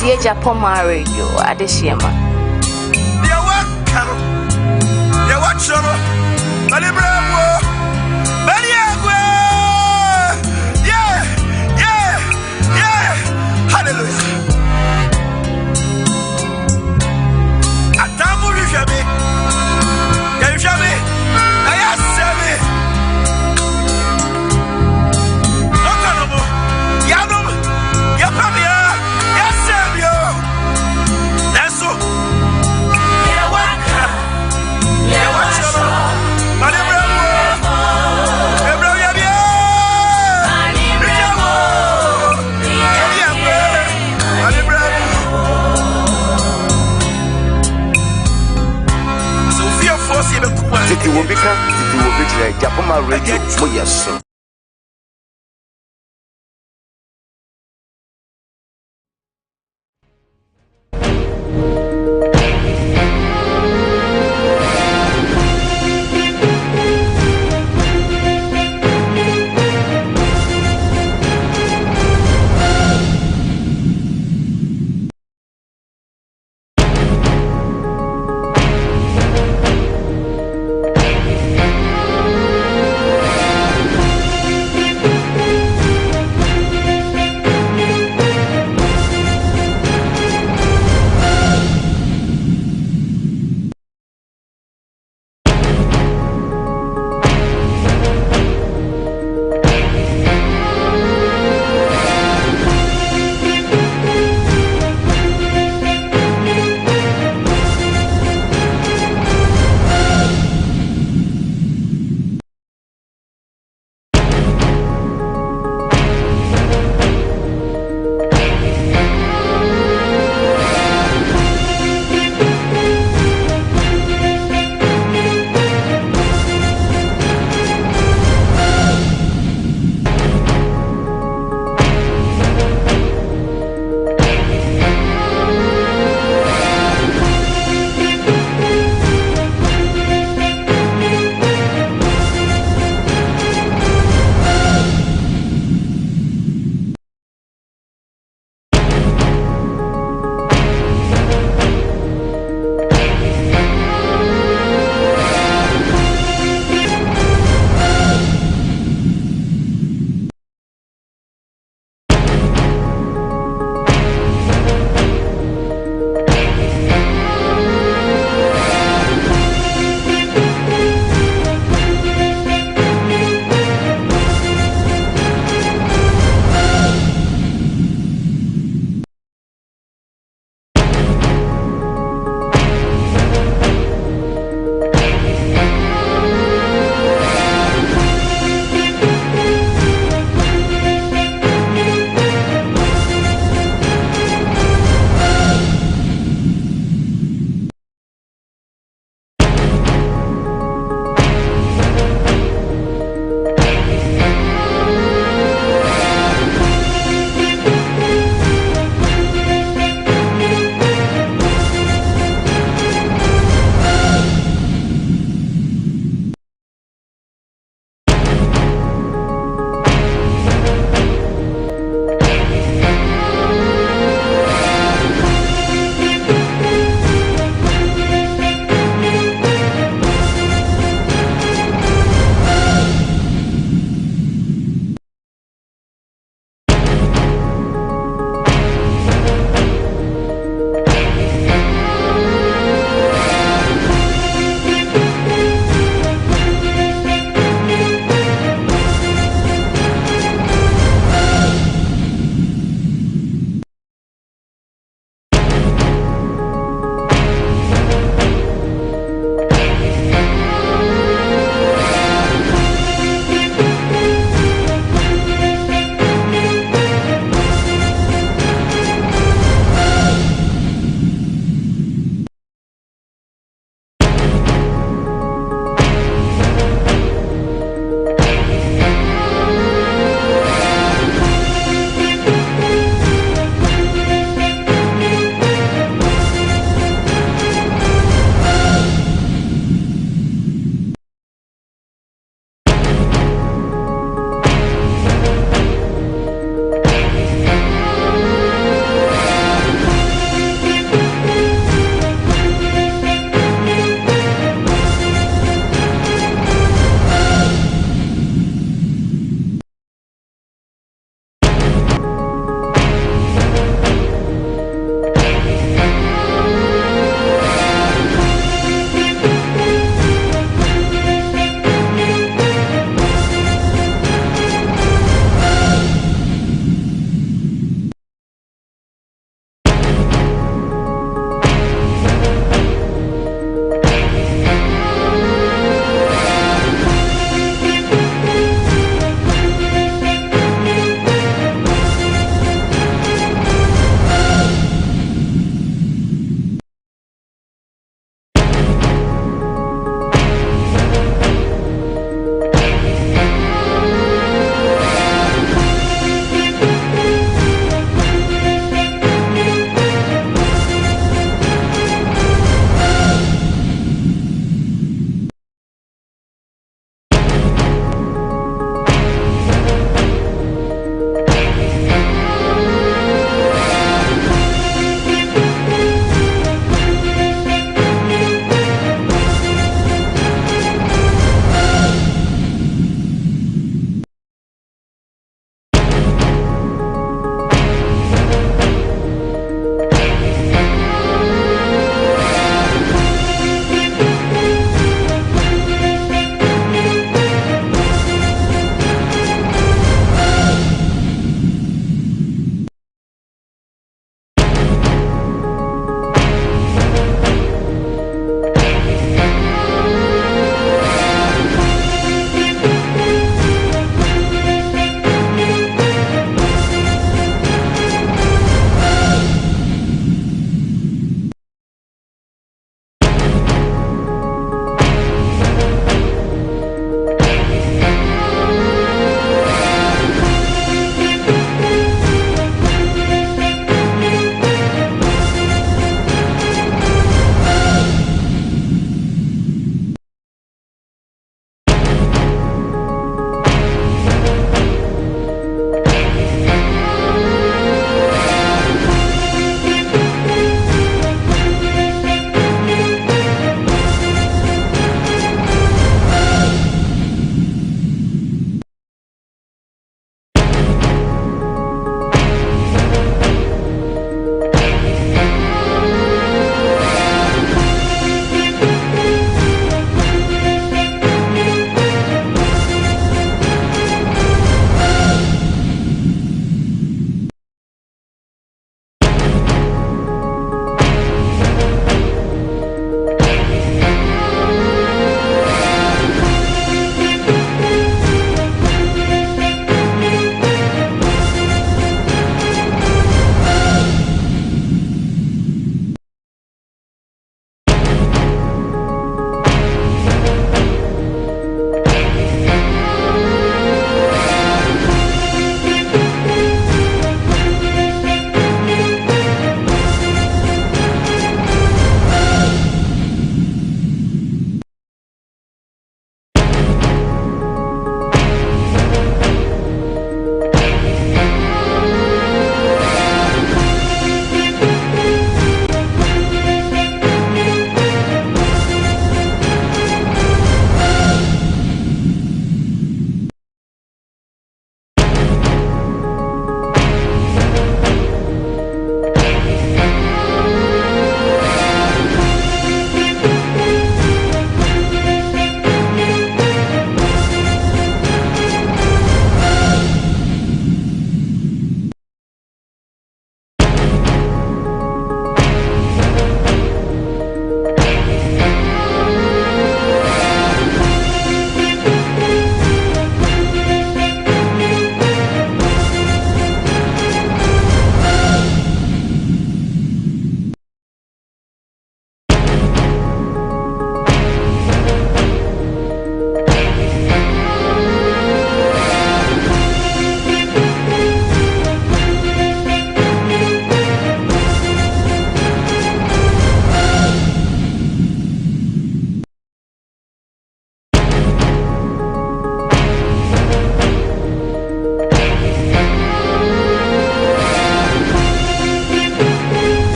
tie Japan radio adesiema. Dia wakano. Dia wachono. Bali bravo. Bali agwe. Yeah. Hallelujah. Atamu jamais. Jamais. Ayasame. Okanomo. Yanom. Yapamia. Yasemio. Neso. Yawaka. Yawachono. Bali bravo. Bravo yabia. Bravo. Bali bravo. Sofia Fosse be kuwa. Titi wobika, titi wobikire Japan radio mo yeso.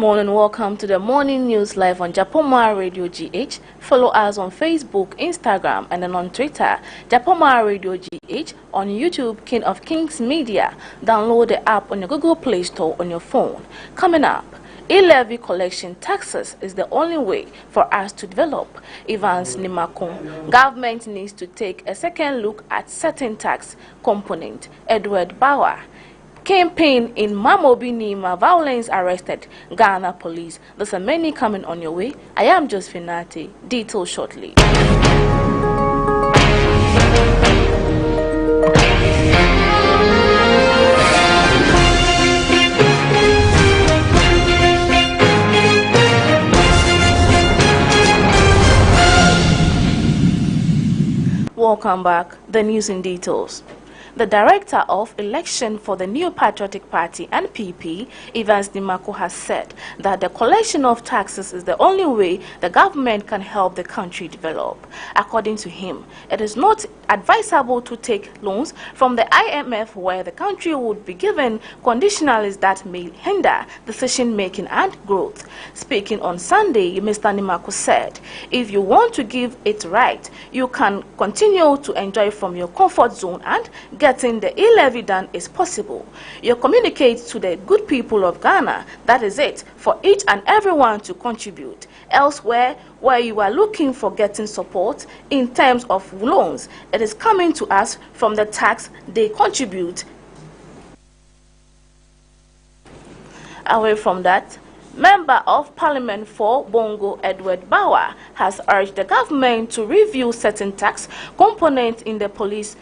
morning, welcome to the morning news live on Japoma Radio GH. Follow us on Facebook, Instagram, and then on Twitter, Japoma Radio GH. On YouTube, King of Kings Media. Download the app on your Google Play Store on your phone. Coming up, e-levy collection taxes is the only way for us to develop. Evans Nimakun. Government needs to take a second look at certain tax component. Edward Bauer. Campaign in Mamobi Nima, violence arrested, Ghana police. There's a many coming on your way. I am Josephine Nate. Details shortly. Welcome back. The news in details. The director of election for the New Patriotic Party (NPP), Evans Nimako, has said that the collection of taxes is the only way the government can help the country develop. According to him, it is not advisable to take loans from the IMF where the country would be given conditionalities that may hinder decision-making and growth. Speaking on Sunday, Mr. Nimako said, if you want to give it right, you can continue to enjoy from your comfort zone and getting the e-levy done is possible. You communicate to the good people of Ghana. That is it, for each and everyone to contribute. Elsewhere, where you are looking for getting support in terms of loans, it is coming to us from the tax they contribute. Away from that, Member of Parliament for Bongo Edward Bauer has urged the government to review certain tax components in the price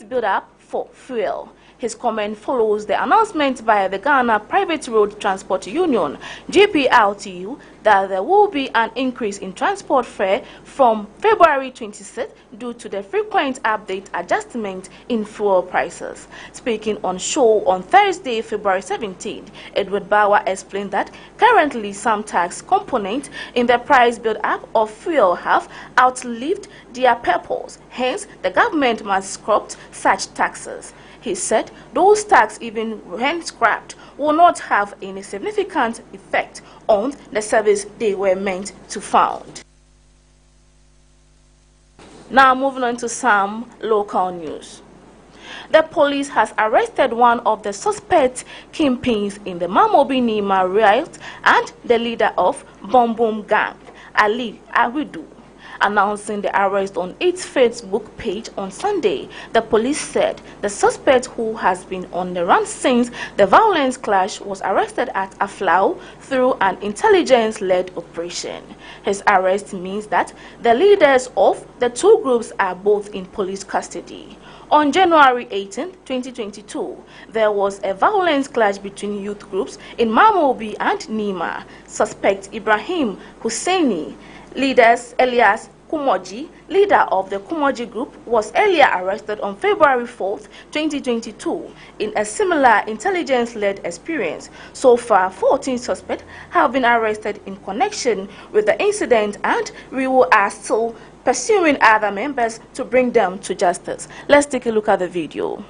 build-up for fuel. His comment follows the announcement by the Ghana Private Road Transport Union (GPRTU) that there will be an increase in transport fare from February 26th due to the frequent update adjustment in fuel prices. Speaking on show on Thursday, February 17th, Edward Bauer explained that currently some tax components in the price build-up of fuel have outlived their purpose. Hence, the government must scrap such taxes. He said those taxes, even when scrapped, will not have any significant effect on the service they were meant to fund. Now moving on to some local news. The police has arrested one of the suspect kingpins in the Mamobi Nima riot and the leader of Boom Boom Gang, Ali Awidu. Announcing the arrest on its Facebook page on Sunday, the police said the suspect, who has been on the run since the violence clash, was arrested at Aflao through an intelligence-led operation. His arrest means that the leaders of the two groups are both in police custody. On January 18, 2022, there was a violence clash between youth groups in Mamobi and Nima. Suspect Ibrahim Husseini, leaders Elias Kumoji, leader of the Kumoji group, was earlier arrested on February 4, 2022 in a similar intelligence-led experience. So far, 14 suspects have been arrested in connection with the incident, and we are still pursuing other members to bring them to justice. Let's take a look at the video.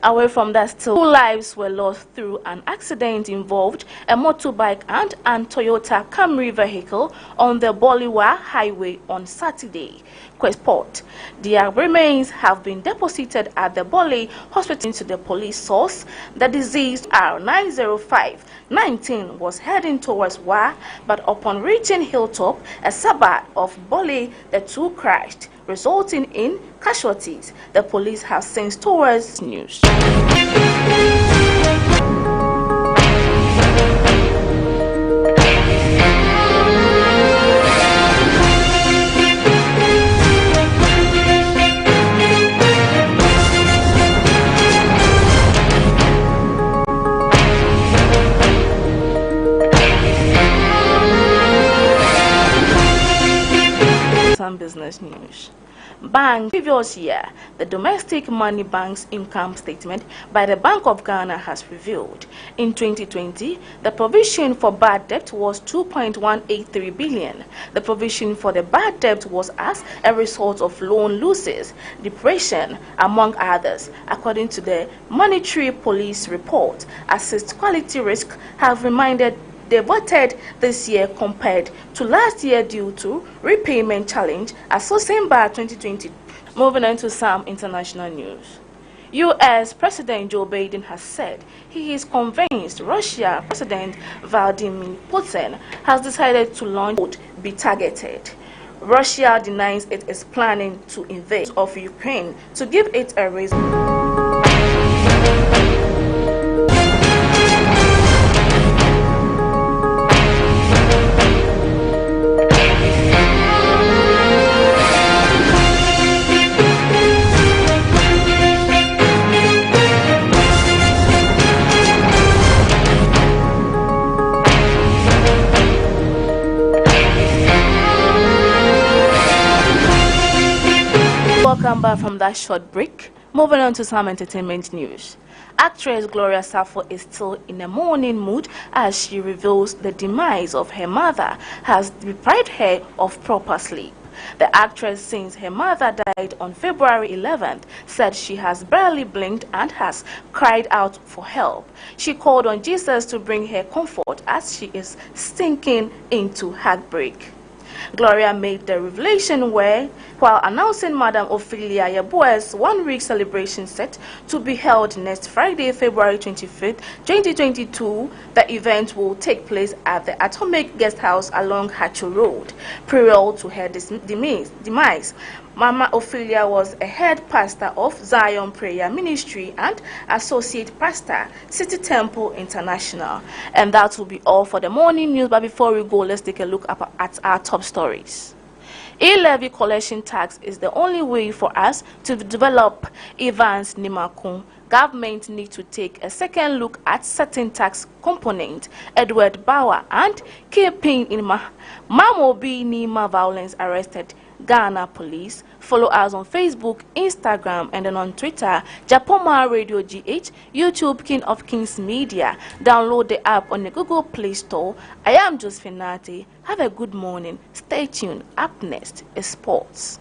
Away from that, still, 2 lives were lost through an accident involved a motorbike and a Toyota Camry vehicle on the Boliwa Highway on Saturday. Questport. Their remains have been deposited at the Boli Hospital. To the police source, the deceased R905-19 was heading towards Wa, but upon reaching Hilltop, a suburb of Boli, the two crashed, resulting in casualties. The police have since towards news. Some business news. Bank. Previous year, the domestic money bank's income statement by the Bank of Ghana has revealed. In 2020, the provision for bad debt was 2.183 billion. The provision for the bad debt was as a result of loan losses, depression, among others. According to the Monetary Police report, assessed quality risk have reminded devoted this year compared to last year due to repayment challenge as December 2020. Moving on to some international news. U.S. President Joe Biden has said he is convinced Russia President Vladimir Putin has decided to launch would be targeted. Russia denies it is planning to invade of Ukraine to give it a reason. Welcome back from that short break. Moving on to some entertainment news. Actress Gloria Sappho is still in a mourning mood as she reveals the demise of her mother has deprived her of proper sleep. The actress, since her mother died on February 11th, said she has barely blinked and has cried out for help. She called on Jesus to bring her comfort as she is sinking into heartbreak. Gloria made the revelation while announcing Madam Ophelia Yeboah's one-week celebration set to be held next Friday, February 25th, 2022. The event will take place at the Atomic Guest House along Hatcho Road. Prior to her demise, Mama Ophelia was a head pastor of Zion Prayer Ministry and associate pastor, City Temple International. And that will be all for the morning news. But before we go, let's take a look at our top stories. E-levy collection tax is the only way for us to develop Evans Nimakun. Government need to take a second look at certain tax component. Edward Bauer and keeping in Mamobi Nima violence arrested Ghana police. Follow us on Facebook, Instagram, and then on Twitter, Japoma Radio GH, YouTube King of Kings Media. Download the app on the Google Play Store. I am Josephine Nati. Have a good morning. Stay tuned. Up next is sports.